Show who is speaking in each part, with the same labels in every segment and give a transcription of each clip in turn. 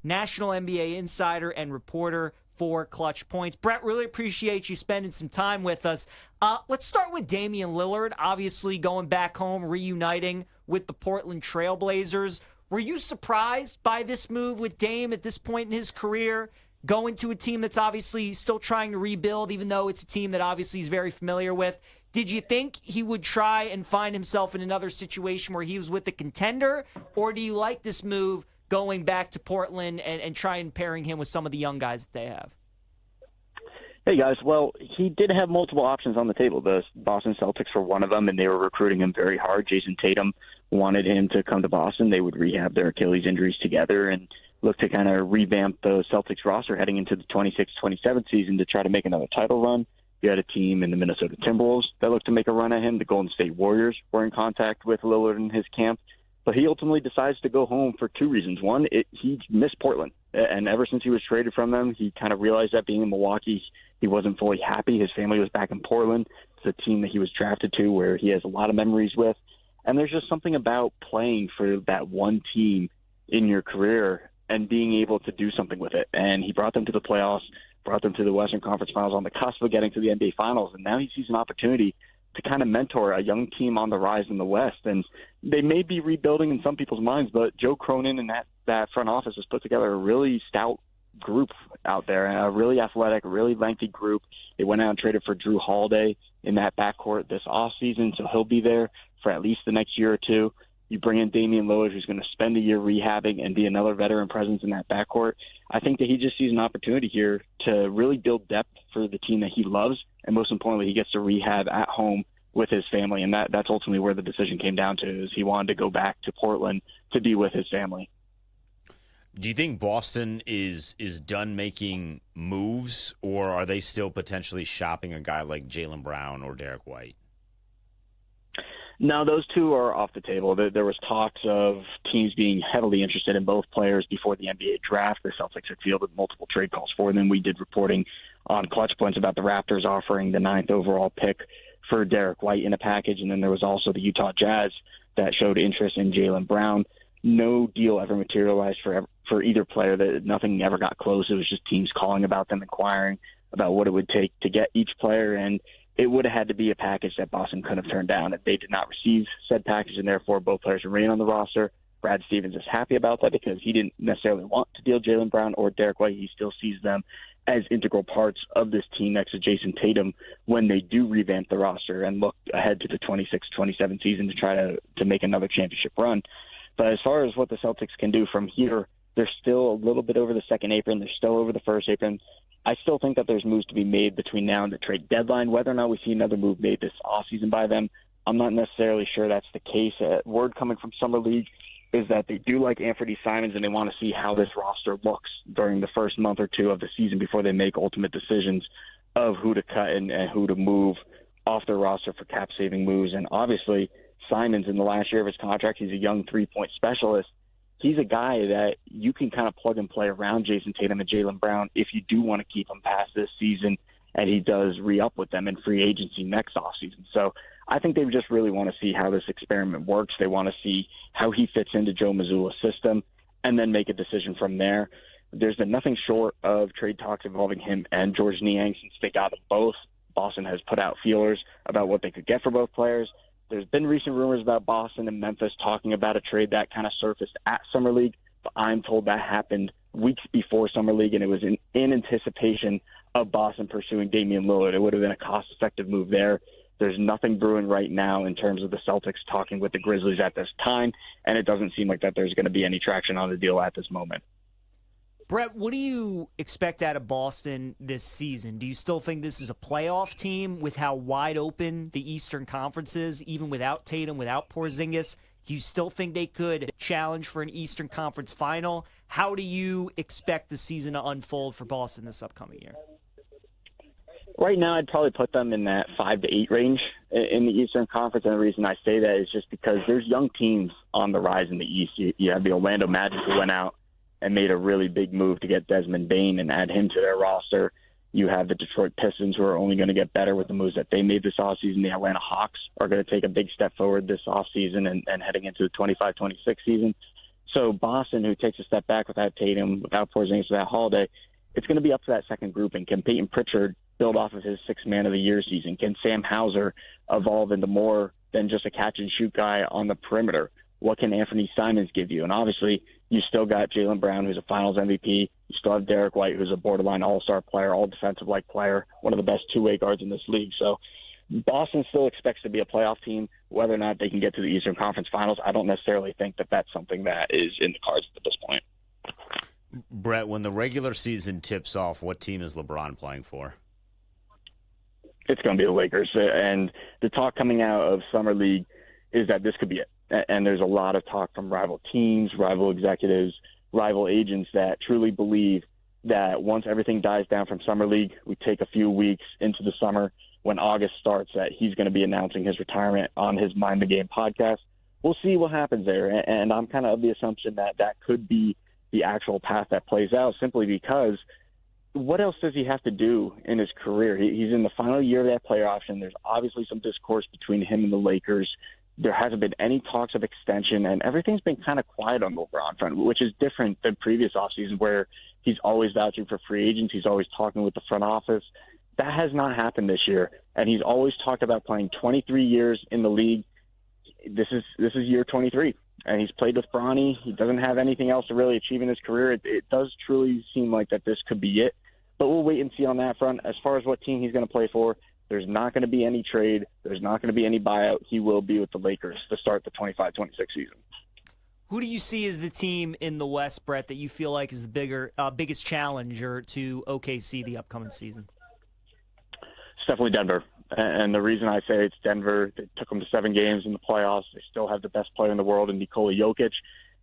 Speaker 1: national NBA insider and reporter for Clutch Points. Brett, really appreciate you spending some time with us. Let's start with Damian Lillard, obviously going back home, reuniting with the Portland Trail Blazers. Were you surprised by this move with Dame at this point in his career, going to a team that's obviously still trying to rebuild, even though it's a team that obviously he's very familiar with? Did you think he would try and find himself in another situation where he was with a contender, or do you like this move going back to Portland and trying pairing him with some of the young guys that they have?
Speaker 2: Hey, guys. Well, he did have multiple options on the table. The Boston Celtics were one of them, and they were recruiting him very hard. Jason Tatum wanted him to come to Boston. They would rehab their Achilles injuries together and look to kind of revamp the Celtics roster heading into the 26-27 season to try to make another title run. You had a team in the Minnesota Timberwolves that looked to make a run at him. The Golden State Warriors were in contact with Lillard in his camp. But he ultimately decides to go home for two reasons. One, he missed Portland. And ever since he was traded from them, he kind of realized that being in Milwaukee, he wasn't fully happy. His family was back in Portland. It's a team that he was drafted to where he has a lot of memories with. And there's just something about playing for that one team in your career and being able to do something with it. And he brought them to the playoffs, brought them to the Western Conference Finals on the cusp of getting to the NBA Finals. And now he sees an opportunity to kind of mentor a young team on the rise in the West. And they may be rebuilding in some people's minds, but Joe Cronin and that front office has put together a really stout group out there, and a really athletic, really lengthy group. They went out and traded for Drew Holiday in that backcourt this offseason, so he'll be there for at least the next year or two. You bring in Damian Lillard, who's going to spend a year rehabbing and be another veteran presence in that backcourt. I think that he just sees an opportunity here to really build depth for the team that he loves, and most importantly, he gets to rehab at home with his family, and that's ultimately where the decision came down to, is he wanted to go back to Portland to be with his family.
Speaker 3: Do you think Boston is done making moves, or are they still potentially shopping a guy like Jaylen Brown or Derek White?
Speaker 2: No, those two are off the table. There was talks of teams being heavily interested in both players before the NBA draft. The Celtics had fielded multiple trade calls for them. We did reporting on Clutch Points about the Raptors offering the 9th overall pick for Derek White in a package, and then there was also the Utah Jazz that showed interest in Jaylen Brown. No deal ever materialized for either player. That nothing ever got close. It was just teams calling about them, inquiring about what it would take to get each player, and it would have had to be a package that Boston could have turned down. If they did not receive said package, and therefore both players remain on the roster, Brad Stevens is happy about that because he didn't necessarily want to deal Jaylen Brown or Derek White. He still sees them as integral parts of this team next to Jason Tatum when they do revamp the roster and look ahead to the 26-27 season to try to make another championship run. But as far as what the Celtics can do from here, they're still a little bit over the second apron. They're still over the first apron. I still think that there's moves to be made between now and the trade deadline. Whether or not we see another move made this offseason by them, I'm not necessarily sure that's the case. Word coming from Summer League is that they do like Anthony Simons, and they want to see how this roster looks during the first month or two of the season before they make ultimate decisions of who to cut and who to move off their roster for cap-saving moves. And obviously, Simons, in the last year of his contract, he's a young three-point specialist. He's a guy that you can kind of plug and play around Jason Tatum and Jaylen Brown if you do want to keep him past this season, and he does re-up with them in free agency next offseason. So I think they just really want to see how this experiment works. They want to see how he fits into Joe Mazzulla's system and then make a decision from there. There's been nothing short of trade talks involving him and George Niang since they got them both. Boston has put out feelers about what they could get for both players. There's been recent rumors about Boston and Memphis talking about a trade that kind of surfaced at Summer League, but I'm told that happened weeks before Summer League, and it was in anticipation of Boston pursuing Damian Lillard. It would have been a cost-effective move there. There's nothing brewing right now in terms of the Celtics talking with the Grizzlies at this time, and it doesn't seem like that there's going to be any traction on the deal at this moment.
Speaker 1: Brett, what do you expect out of Boston this season? Do you still think this is a playoff team with how wide open the Eastern Conference is, even without Tatum, without Porzingis? Do you still think they could challenge for an Eastern Conference final? How do you expect the season to unfold for Boston this upcoming year?
Speaker 2: Right now, I'd probably put them in that 5 to 8 range in the Eastern Conference, and the reason I say that is just because there's young teams on the rise in the East. You have the Orlando Magic who went out and made a really big move to get Desmond Bane and add him to their roster. You have the Detroit Pistons, who are only going to get better with the moves that they made this offseason. The Atlanta Hawks are going to take a big step forward this offseason and heading into the 25-26 season. So Boston, who takes a step back without Tatum, without Porzingis, without Holiday, it's going to be up to that second grouping. Can Peyton Pritchard build off of his sixth man of the year season? Can Sam Hauser evolve into more than just a catch and shoot guy on the perimeter? What can Anthony Simons give you? And obviously, you still got Jaylen Brown, who's a Finals MVP. You still have Derek White, who's a borderline all-star player, all defensive-like player, one of the best two-way guards in this league. So Boston still expects to be a playoff team. Whether or not they can get to the Eastern Conference Finals, I don't necessarily think that that's something that is in the cards at this point.
Speaker 3: Brett, when the regular season tips off, what team is LeBron playing for?
Speaker 2: It's going to be the Lakers. And the talk coming out of Summer League is that this could be it. And there's a lot of talk from rival teams, rival executives, rival agents that truly believe that once everything dies down from Summer League, we take a few weeks into the summer when August starts, that he's going to be announcing his retirement on his Mind the Game podcast. We'll see what happens there. And I'm kind of the assumption that that could be the actual path that plays out, simply because what else does he have to do in his career? He's in the final year of that player option. There's obviously some discourse between him and the Lakers. There hasn't been any talks of extension, and everything's been kind of quiet on the LeBron front, which is different than previous offseason where he's always vouching for free agents. He's always talking with the front office. That has not happened this year, and he's always talked about playing 23 years in the league. This is year 23, and he's played with Bronny. He doesn't have anything else to really achieve in his career. It does truly seem like that this could be it, but we'll wait and see on that front. As far as what team he's going to play for, there's not going to be any trade. There's not going to be any buyout. He will be with the Lakers to start the 25-26 season.
Speaker 1: Who do you see as the team in the West, Brett, that you feel like is the biggest challenger to OKC the upcoming season?
Speaker 2: It's definitely Denver. And the reason I say it's Denver, they took them to 7 games in the playoffs. They still have the best player in the world in Nikola Jokic.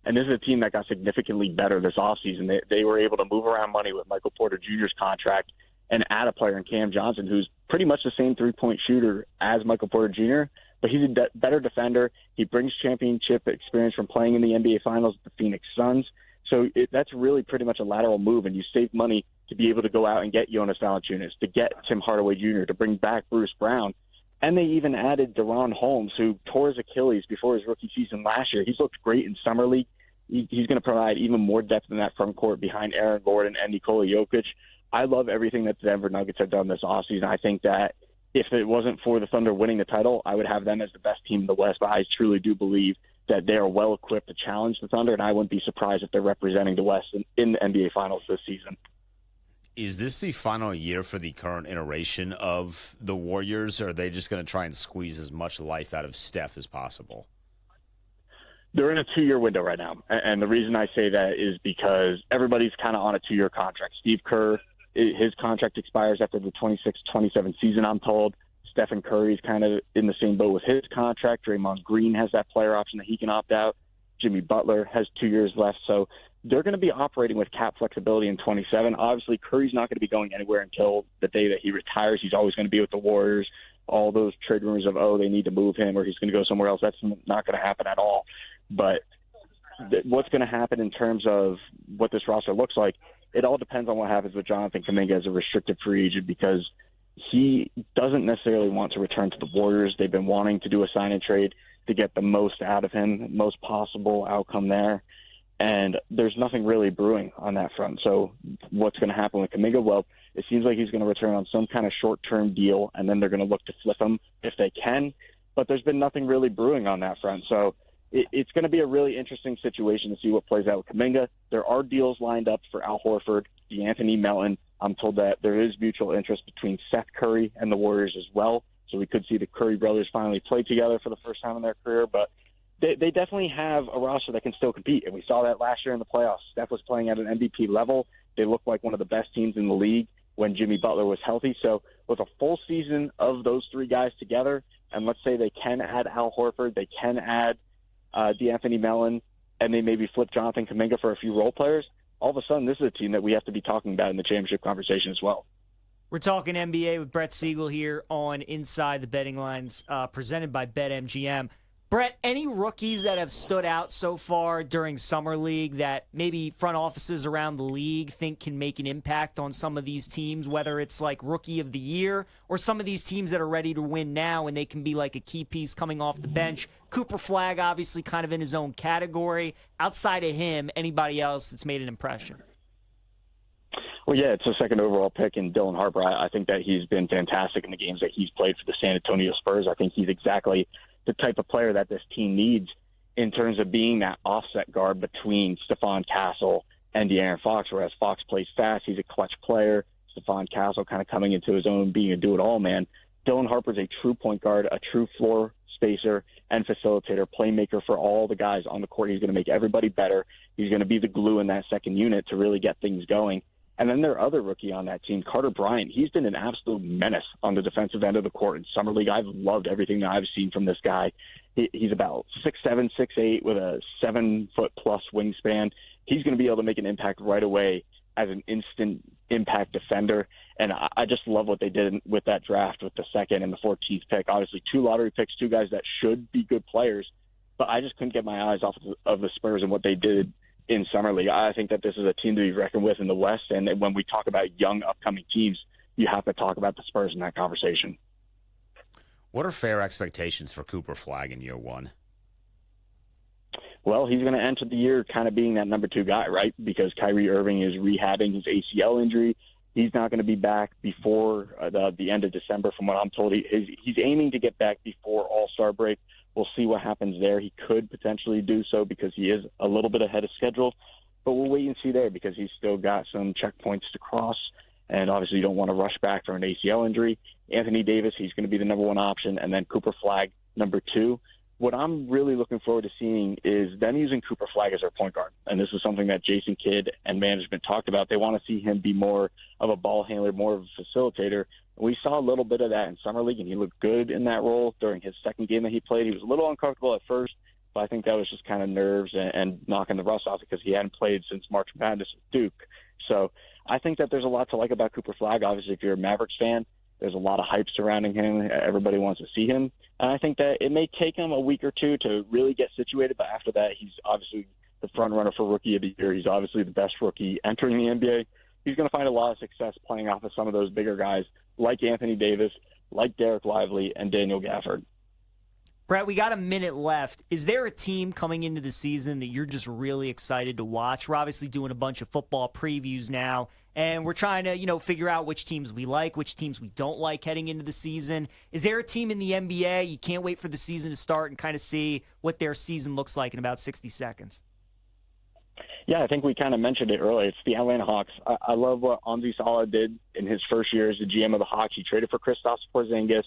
Speaker 2: And this is a team that got significantly better this offseason. They were able to move around money with Michael Porter Jr.'s contract and add a player in Cam Johnson, who's pretty much the same three-point shooter as Michael Porter Jr., but he's a better defender. He brings championship experience from playing in the NBA Finals with the Phoenix Suns. So that's really pretty much a lateral move, and you save money to be able to go out and get Jonas Valanciunas, to get Tim Hardaway Jr., to bring back Bruce Brown. And they even added Deron Holmes, who tore his Achilles before his rookie season last year. He's looked great in Summer League. He's going to provide even more depth in that front court behind Aaron Gordon and Nikola Jokic. I love everything that the Denver Nuggets have done this offseason. I think that if it wasn't for the Thunder winning the title, I would have them as the best team in the West. But I truly do believe that they are well equipped to challenge the Thunder, and I wouldn't be surprised if they're representing the West in the NBA Finals this season.
Speaker 3: Is this the final year for the current iteration of the Warriors, or are they just going to try and squeeze as much life out of Steph as possible?
Speaker 2: They're in a 2-year window right now, and the reason I say that is because everybody's kind of on a 2-year contract. Steve Kerr, his contract expires after the 26-27 season, I'm told. Stephen Curry's kind of in the same boat with his contract. Draymond Green has that player option that he can opt out. Jimmy Butler has 2 years left. So they're going to be operating with cap flexibility in 27. Obviously, Curry's not going to be going anywhere until the day that he retires. He's always going to be with the Warriors. All those trade rumors of, they need to move him or he's going to go somewhere else, that's not going to happen at all. But what's going to happen in terms of what this roster looks like, it all depends on what happens with Jonathan Kuminga as a restricted free agent, because he doesn't necessarily want to return to the Warriors. They've been wanting to do a sign and trade to get the most out of him, most possible outcome there. And there's nothing really brewing on that front. So what's going to happen with Kuminga? Well, it seems like he's going to return on some kind of short-term deal, and then they're going to look to flip him if they can. But there's been nothing really brewing on that front. So it's going to be a really interesting situation to see what plays out with Kuminga. There are deals lined up for Al Horford, DeAnthony Melton. I'm told that there is mutual interest between Seth Curry and the Warriors as well. So we could see the Curry brothers finally play together for the first time in their career. But they definitely have a roster that can still compete. And we saw that last year in the playoffs. Steph was playing at an MVP level. They looked like one of the best teams in the league when Jimmy Butler was healthy. So with a full season of those three guys together, and let's say they can add Al Horford, they can add DeAnthony Melton, and they maybe flip Jonathan Kuminga for a few role players, all of a sudden this is a team that we have to be talking about in the championship conversation as well.
Speaker 1: We're talking NBA with Brett Siegel here on Inside the Betting Lines, presented by BetMGM. Brett, any rookies that have stood out so far during Summer League that maybe front offices around the league think can make an impact on some of these teams, whether it's like Rookie of the Year or some of these teams that are ready to win now and they can be like a key piece coming off the bench? Cooper Flagg, obviously kind of in his own category. Outside of him, anybody else that's made an impression?
Speaker 2: Well, yeah, it's a second overall pick in Dylan Harper. I think that he's been fantastic in the games that he's played for the San Antonio Spurs. I think he's exactly the type of player that this team needs in terms of being that offset guard between Stephon Castle and De'Aaron Fox, whereas Fox plays fast. He's a clutch player. Stephon Castle kind of coming into his own, being a do-it-all man. Dylan Harper's a true point guard, a true floor spacer and facilitator, playmaker for all the guys on the court. He's going to make everybody better. He's going to be the glue in that second unit to really get things going. And then their other rookie on that team, Carter Bryant, he's been an absolute menace on the defensive end of the court in Summer League. I've loved everything that I've seen from this guy. He's about 6'7", 6'8", with a 7-foot-plus wingspan. He's going to be able to make an impact right away as an instant impact defender. And I just love what they did with that draft with the 2nd and the 14th pick. Obviously, 2 lottery picks, 2 guys that should be good players. But I just couldn't get my eyes off of the Spurs and what they did in Summer League. I think that this is a team to be reckoned with in the West, and when we talk about young upcoming teams, you have to talk about the Spurs in that conversation.
Speaker 3: What are fair expectations for Cooper Flagg in year one?
Speaker 2: Well, he's going to enter the year kind of being that number 2 guy, right? Because Kyrie Irving is rehabbing his ACL injury. He's not going to be back before the end of December, from what I'm told. He's aiming to get back before All-Star break. We'll see what happens there. He could potentially do so because he is a little bit ahead of schedule. But we'll wait and see there because he's still got some checkpoints to cross. And obviously you don't want to rush back for an ACL injury. Anthony Davis, he's going to be the number 1 option. And then Cooper Flagg, number 2. What I'm really looking forward to seeing is them using Cooper Flagg as their point guard. And this is something that Jason Kidd and management talked about. They want to see him be more of a ball handler, more of a facilitator. We saw a little bit of that in Summer League, and he looked good in that role during his 2nd game that he played. He was a little uncomfortable at first, but I think that was just kind of nerves and knocking the rust off because he hadn't played since March Madness with Duke. So I think that there's a lot to like about Cooper Flagg. Obviously, if you're a Mavericks fan, there's a lot of hype surrounding him. Everybody wants to see him. And I think that it may take him a week or 2 to really get situated, but after that, he's obviously the front runner for Rookie of the Year. He's obviously the best rookie entering the NBA. He's going to find a lot of success playing off of some of those bigger guys like Anthony Davis, like Derek Lively, and Daniel Gafford.
Speaker 1: Brett, we got a minute left. Is there a team coming into the season that you're just really excited to watch? We're obviously doing a bunch of football previews now, and we're trying to, figure out which teams we like, which teams we don't like heading into the season. Is there a team in the NBA you can't wait for the season to start and kind of see what their season looks like in about 60 seconds?
Speaker 2: Yeah, I think we kind of mentioned it earlier. It's the Atlanta Hawks. I love what Anzi Salah did in his first year as the GM of the Hawks. He traded for Kristaps Porzingis.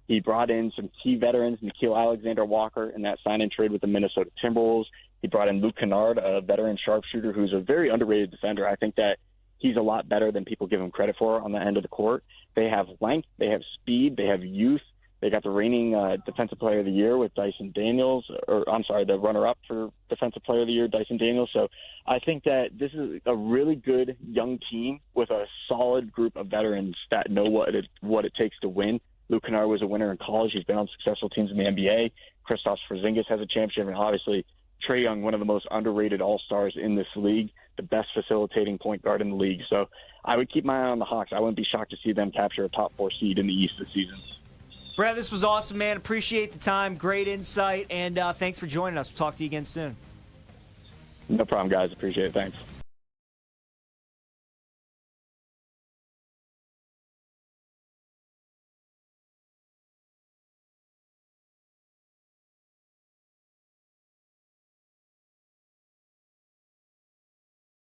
Speaker 2: He brought in some key veterans, Nickeil Alexander-Walker, in that sign-and trade with the Minnesota Timberwolves. He brought in Luke Kennard, a veteran sharpshooter who's a very underrated defender. I think that he's a lot better than people give him credit for on the end of the court. They have length, they have speed, they have youth. They got the reigning Defensive Player of the Year with Dyson Daniels, the runner-up for Defensive Player of the Year, Dyson Daniels. So I think that this is a really good young team with a solid group of veterans that know what it takes to win. Luke Kennard was a winner in college. He's been on successful teams in the NBA. Kristaps Porzingis has a championship, and obviously Trae Young, one of the most underrated all-stars in this league, the best facilitating point guard in the league. So I would keep my eye on the Hawks. I wouldn't be shocked to see them capture a top 4 seed in the East this season.
Speaker 1: Brad, this was awesome, man. Appreciate the time. Great insight. And thanks for joining us. We'll talk to you again soon.
Speaker 2: No problem, guys. Appreciate it. Thanks.